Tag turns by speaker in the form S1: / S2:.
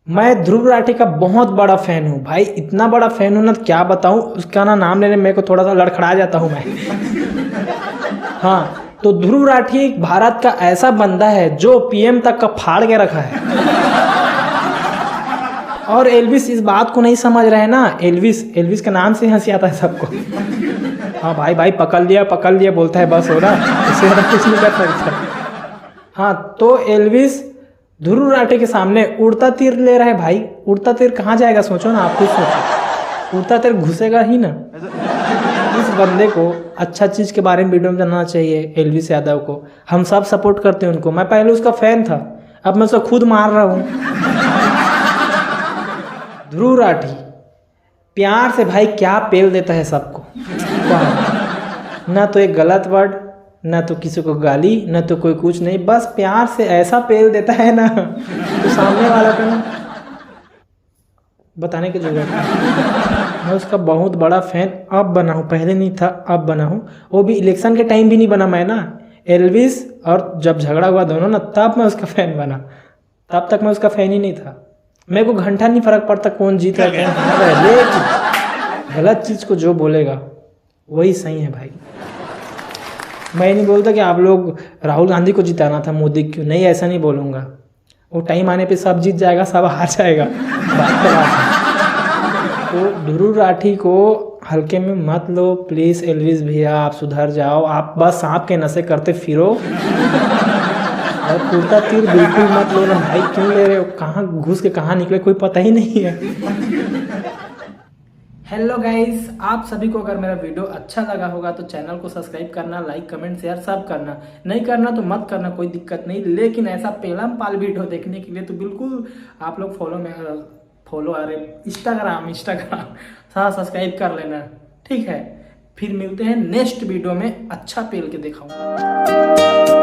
S1: मैं ध्रुव राठी का बहुत बड़ा फैन हूँ भाई, इतना बड़ा फैन हूँ ना क्या बताऊँ। उसका नाम लेने मेरे को थोड़ा सा लड़खड़ा जाता हूँ मैं। हाँ, तो ध्रुव राठी एक भारत का ऐसा बंदा है जो पीएम तक का फाड़ के रखा है। और एल्विस इस बात को नहीं समझ रहे ना। एल्विस के नाम से हंसी आता है सबको। हाँ भाई भाई पकड़ लिया बोलता है, बस हो रहा, इससे ज़्यादा कुछ नहीं कर सकता। हाँ, तो एल्विस ध्रुव राठी के सामने उड़ता तीर ले रहा है भाई। उड़ता तीर कहाँ जाएगा सोचो ना, आप खुद सोचो। उड़ता तीर घुसेगा ही ना। इस बंदे को अच्छा चीज़ के बारे में वीडियो में जानना चाहिए। एल्विस यादव को हम सब सपोर्ट करते हैं उनको। मैं पहले उसका फैन था, अब मैं उसको खुद मार रहा हूँ। ध्रुव राठी प्यार से भाई क्या पेल देता है सबको। ना तो एक गलत वर्ड, ना तो किसी को गाली, ना तो कोई कुछ नहीं, बस प्यार से ऐसा पेल देता है ना तो सामने वाला का ना बताने की जरूरत है। मैं उसका बहुत बड़ा फैन अब बना हूँ, पहले नहीं था अब बना हूँ। वो भी इलेक्शन के टाइम भी नहीं बना मैं ना। एल्विस और जब झगड़ा हुआ दोनों ना, तब मैं उसका फैन बना। तब तक मैं उसका फैन ही नहीं था। मेरे को घंटा नहीं फर्क पड़ता कौन जीत रहा है, लेकिन गलत चीज़ को जो बोलेगा वही सही है भाई। मैं नहीं बोलता कि आप लोग राहुल गांधी को जिताना था, मोदी क्यों नहीं, ऐसा नहीं बोलूँगा। वो टाइम आने पे सब जीत जाएगा, सब हार जाएगा, बात तो बात है। तो ध्रुव राठी को हल्के में मत लो प्लीज़। एल्विस भैया आप सुधर जाओ, आप बस सांप के नशे करते फिरो और उड़ता तीर बिल्कुल मत लो ना भाई। क्यों ले रहे हो, कहाँ घुस के कहाँ निकले कोई पता ही नहीं है। हेलो गाइस, आप सभी को अगर मेरा वीडियो अच्छा लगा होगा तो चैनल को सब्सक्राइब करना, लाइक कमेंट शेयर सब करना। नहीं करना तो मत करना, कोई दिक्कत नहीं, लेकिन ऐसा पेलम पाल वीडियो देखने के लिए तो बिल्कुल आप लोग फॉलो अरे इंस्टाग्राम हाँ सब्सक्राइब कर लेना, ठीक है। फिर मिलते हैं नेक्स्ट वीडियो में, अच्छा पेल के दिखाऊंगा।